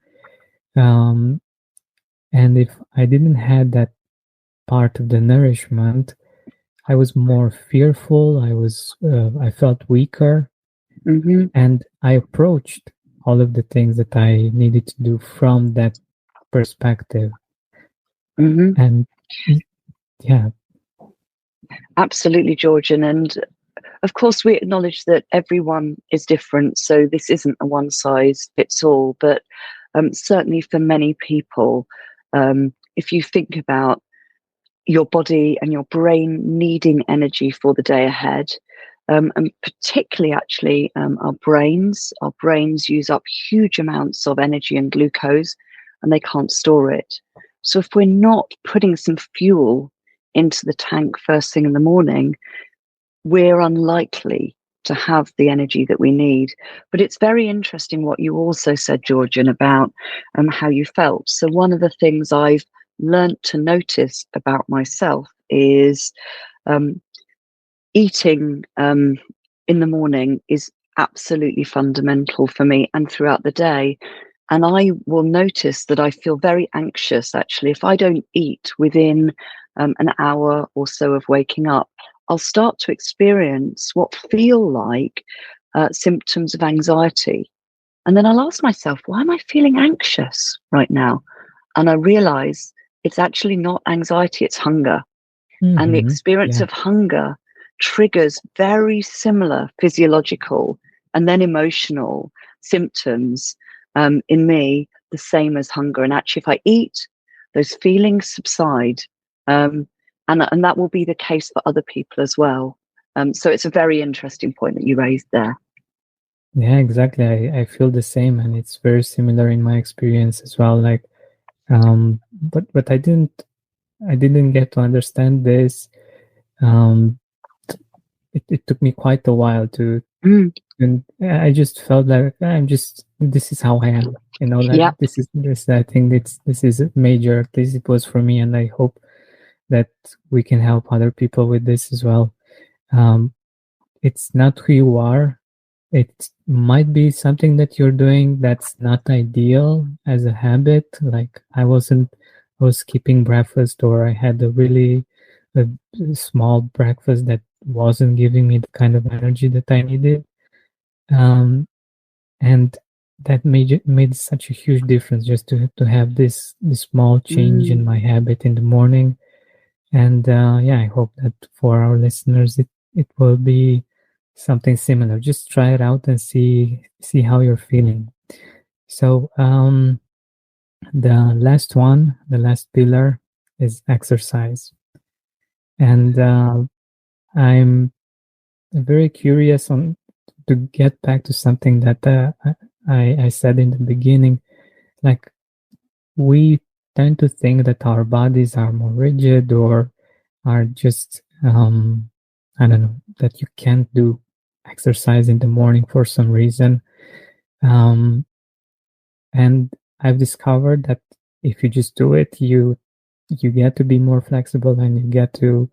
And if I didn't have that part of the nourishment, I was more fearful. I felt weaker, and I approached all of the things that I needed to do from that perspective. And absolutely, Georgian. And of course, we acknowledge that everyone is different, so this isn't a one size fits all. But certainly for many people, if you think about your body and your brain needing energy for the day ahead, and particularly actually our brains use up huge amounts of energy and glucose, and they can't store it. So if we're not putting some fuel into the tank first thing in the morning, we're unlikely to have the energy that we need. But it's very interesting what you also said, Georgian, about how you felt. So one of the things I've learned to notice about myself is eating in the morning is absolutely fundamental for me and throughout the day. And I will notice that I feel very anxious, actually, if I don't eat within an hour or so of waking up. I'll start to experience what feel like symptoms of anxiety. And then I'll ask myself, why am I feeling anxious right now? And I realize it's actually not anxiety, it's hunger. And the experience of hunger triggers very similar physiological and then emotional symptoms in me, the same as hunger. And actually, if I eat, those feelings subside. And that will be the case for other people as well. So it's a very interesting point that you raised there. Yeah, exactly. I feel the same, and it's very similar in my experience as well. Like, but I didn't get to understand this. It took me quite a while to, and I just felt like this is how I am. Like this. I think this is major. At least it was for me, and I hope that we can help other people with this as well. It's not who you are. It might be something that you're doing that's not ideal as a habit. Like I was skipping breakfast, or I had a small breakfast that wasn't giving me the kind of energy that I needed. And that made such a huge difference, just to have this small change in my habit in the morning. And I hope that for our listeners it will be something similar. Just try it out and see how you're feeling. So the last pillar is exercise. And I'm very curious to get back to something that I said in the beginning. Like, we tend to think that our bodies are more rigid, or are just I don't know, that you can't do exercise in the morning for some reason. And I've discovered that if you just do it, you get to be more flexible, and you get to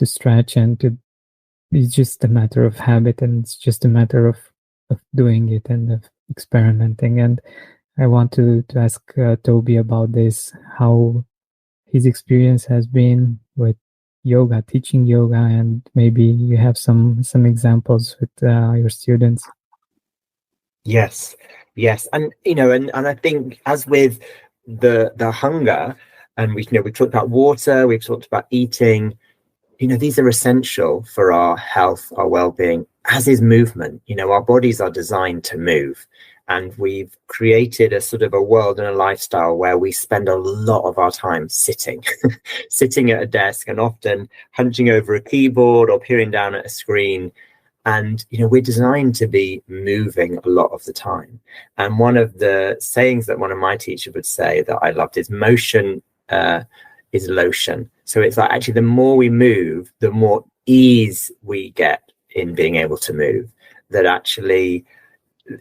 stretch, and it's just a matter of habit, and it's just a matter of doing it and of experimenting. And I want to ask Toby about this, how his experience has been with yoga, teaching yoga, and maybe you have some examples with your students. Yes, and and I think, as with the hunger, and we talked about water, we've talked about eating. These are essential for our health, our well-being, as is movement. Our bodies are designed to move, and we've created a sort of a world and a lifestyle where we spend a lot of our time sitting, sitting at a desk, and often hunching over a keyboard or peering down at a screen. And, we're designed to be moving a lot of the time. And one of the sayings that one of my teachers would say that I loved is motion is lotion. So it's like, actually, the more we move, the more ease we get in being able to move. That actually,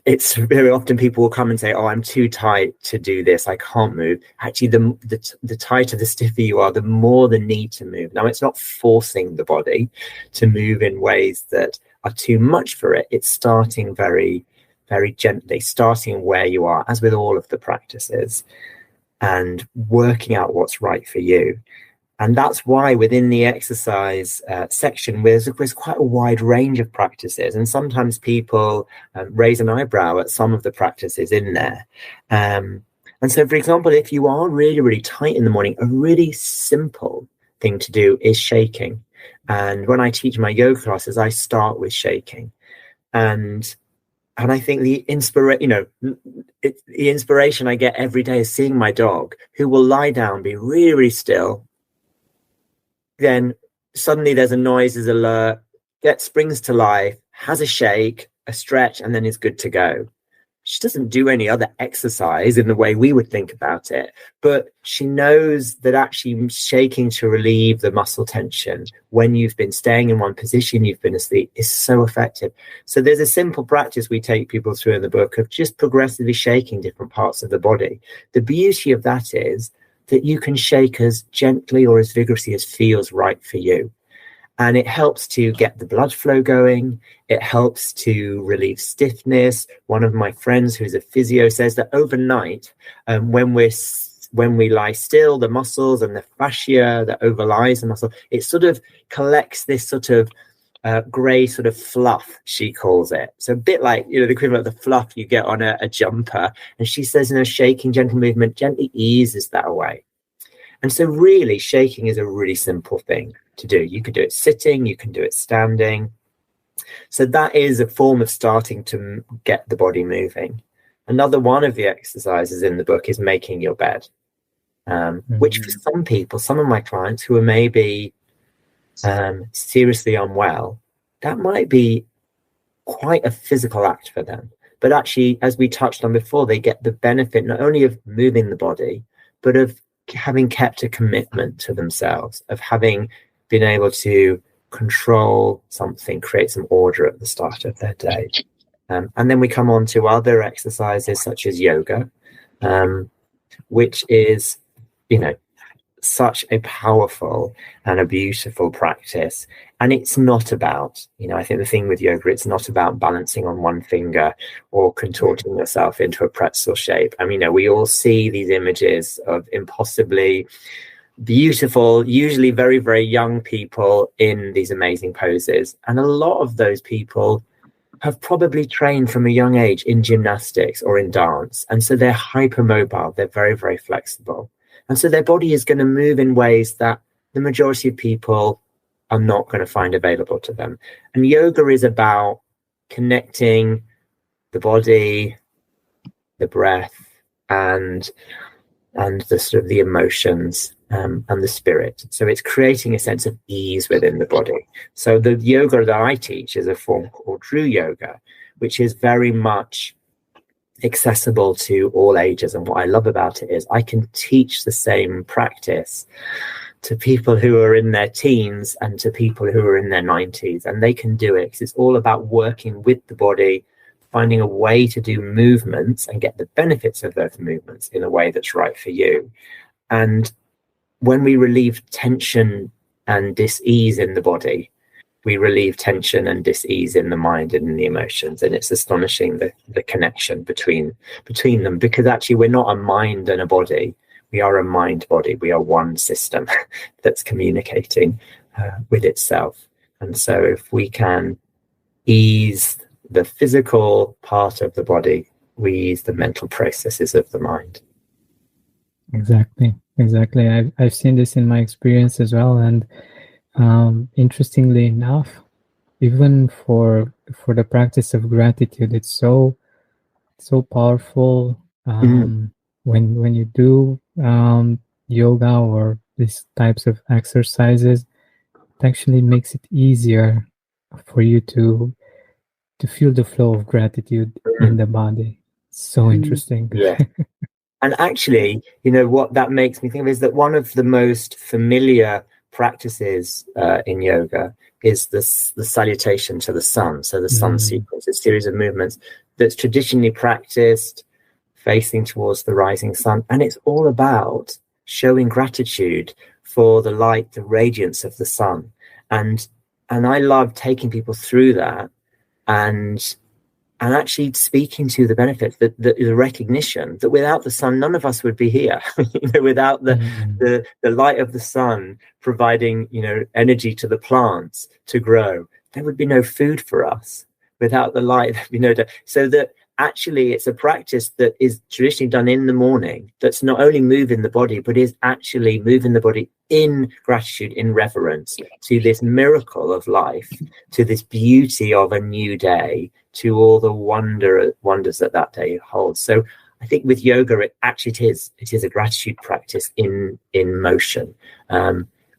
it's very often people will come and say, oh, I'm too tight to do this, I can't move. Actually, the tighter, the stiffer you are, the more the need to move. Now, it's not forcing the body to move in ways that are too much for it. It's starting very, very gently, starting where you are, as with all of the practices, and working out what's right for you. And that's why within the exercise section, there's quite a wide range of practices. And sometimes people raise an eyebrow at some of the practices in there. And so, for example, if you are really, really tight in the morning, a really simple thing to do is shaking. And when I teach my yoga classes, I start with shaking. And I think the inspiration I get every day is seeing my dog, who will lie down, be really, really still. Then suddenly there's a noise, is alert, springs to life, has a shake, a stretch, and then is good to go. She doesn't do any other exercise in the way we would think about it, but she knows that actually shaking to relieve the muscle tension when you've been staying in one position, you've been asleep, is so effective. So there's a simple practice we take people through in the book of just progressively shaking different parts of the body. The beauty of that is that you can shake as gently or as vigorously as feels right for you. And it helps to get the blood flow going. It helps to relieve stiffness. One of my friends who's a physio says that overnight, when we lie still, the muscles and the fascia that overlies the muscle, it sort of collects this sort of grey sort of fluff, she calls it. So a bit like, the equivalent of the fluff you get on a jumper. And she says, shaking, gentle movement gently eases that away. And so really, shaking is a really simple thing to do. You can do it sitting, you can do it standing. So that is a form of starting to get the body moving. Another one of the exercises in the book is making your bed, which for some people, some of my clients who are maybe seriously unwell, that might be quite a physical act for them. But actually, as we touched on before, they get the benefit not only of moving the body, but of having kept a commitment to themselves, of having been able to control something, create some order at the start of their day. And then we come on to other exercises such as yoga, which is, such a powerful and a beautiful practice. And it's not about, I think the thing with yoga, it's not about balancing on one finger or contorting yourself into a pretzel shape. I mean, we all see these images of impossibly beautiful, usually very, very young people in these amazing poses. And a lot of those people have probably trained from a young age in gymnastics or in dance. And so they're hypermobile, they're very, very flexible. And so their body is going to move in ways that the majority of people are not going to find available to them. And yoga is about connecting the body, the breath, and the sort of the emotions and the spirit. So it's creating a sense of ease within the body. So the yoga that I teach is a form called Dru Yoga, which is very much accessible to all ages. And what I love about it is I can teach the same practice to people who are in their teens and to people who are in their 90s, and they can do it because it's all about working with the body, finding a way to do movements and get the benefits of those movements in a way that's right for you. And when we relieve tension and dis-ease in the body, we relieve tension and dis-ease in the mind and in the emotions. And it's astonishing the connection between them, because actually we're not a mind and a body. We are a mind body. We are one system that's communicating with itself. And so if we can ease the physical part of the body, we ease the mental processes of the mind. Exactly. I've seen this in my experience as well. And interestingly enough, even for the practice of gratitude, it's so powerful. When you do yoga or these types of exercises, it actually makes it easier for you to feel the flow of gratitude in the body. So interesting. Yeah. And actually, what that makes me think of is that one of the most familiar practices in yoga is the salutation to the sun. So the sun sequence, a series of movements that's traditionally practiced facing towards the rising sun. And it's all about showing gratitude for the light, the radiance of the sun. And I love taking people through that and actually speaking to the benefits, the recognition that without the sun, none of us would be here. Without the light of the sun providing, energy to the plants to grow, there would be no food for us. Without the light, so that actually it's a practice that is traditionally done in the morning, that's not only moving the body, but is actually moving the body in gratitude, in reverence to this miracle of life, to this beauty of a new day, to all the wonders that day holds. So I think with yoga, it is a gratitude practice in motion.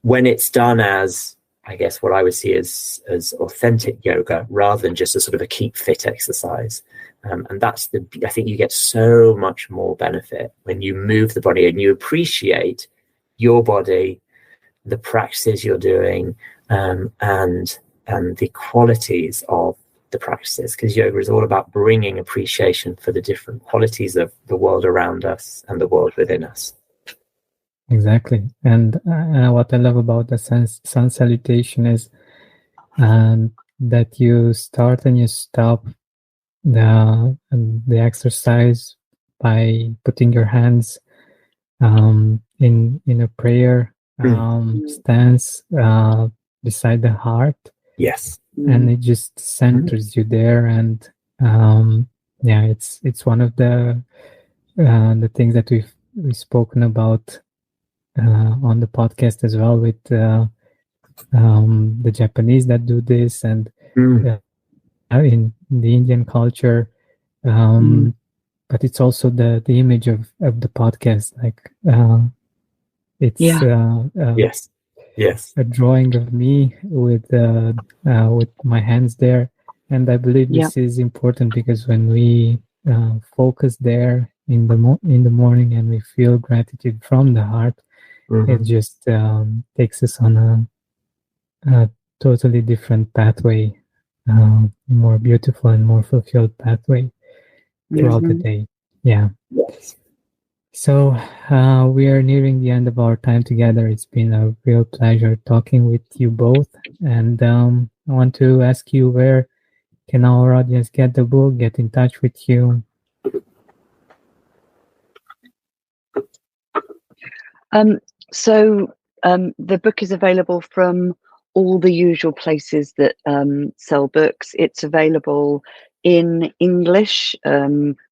When it's done as, I guess, what I would see as authentic yoga, rather than just a sort of a keep fit exercise. And that's I think you get so much more benefit when you move the body and you appreciate your body, the practices you're doing, and the qualities of the practices, because yoga is all about bringing appreciation for the different qualities of the world around us and the world within us. Exactly. And what I love about the sun salutation is that you start and you stop the exercise by putting your hands in a prayer stance beside the heart. Yes. And it just centers you there. And it's one of the things that we've spoken about on the podcast as well, with the Japanese that do this, and in the Indian culture, but it's also the image of the podcast, like it's yes, a drawing of me with my hands there. And I believe this is important, because when we focus there in the morning and we feel gratitude from the heart, it just takes us on a totally different pathway, more beautiful and more fulfilled pathway throughout the day. Yeah. Yes. So we are nearing the end of our time together. It's been a real pleasure talking with you both. And I want to ask you, where can our audience get the book, get in touch with you? So the book is available from all the usual places that sell books. It's available in English,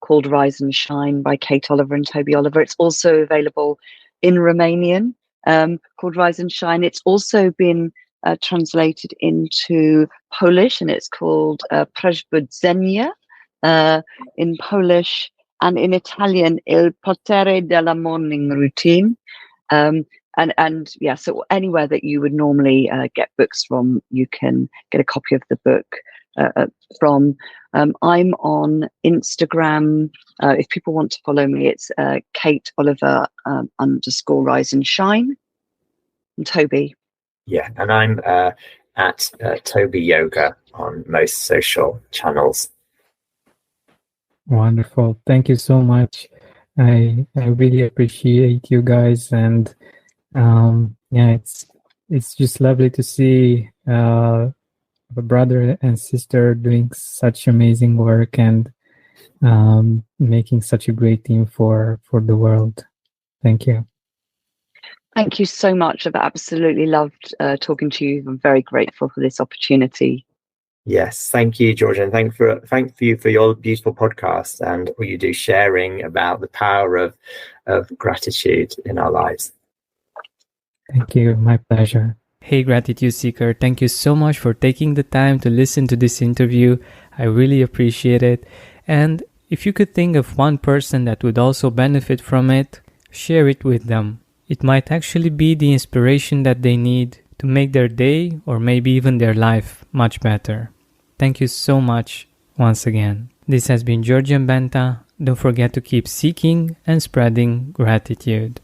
called Rise and Shine by Kate Oliver and Toby Oliver. It's also available in Romanian, called Rise and Shine. It's also been translated into Polish, and it's called Przebudzenie in Polish, and in Italian, Il potere della morning routine. So anywhere that you would normally get books from, you can get a copy of the book from. I'm on Instagram. If people want to follow me, it's Kate Oliver _Rise and Shine. Toby. Yeah, and I'm at Toby Yoga on most social channels. Wonderful. Thank you so much. I really appreciate you guys, and yeah, it's just lovely to see a brother and sister doing such amazing work and making such a great team for the world. Thank you. Thank you so much. I've absolutely loved talking to you. I'm very grateful for this opportunity. Yes, thank you, Georgia, and thank you for your beautiful podcast and all you do, sharing about the power of gratitude in our lives. Thank you. My pleasure. Hey, Gratitude Seeker, thank you so much for taking the time to listen to this interview. I really appreciate it. And if you could think of one person that would also benefit from it, share it with them. It might actually be the inspiration that they need to make their day or maybe even their life much better. Thank you so much once again. This has been Georgian Benta. Don't forget to keep seeking and spreading gratitude.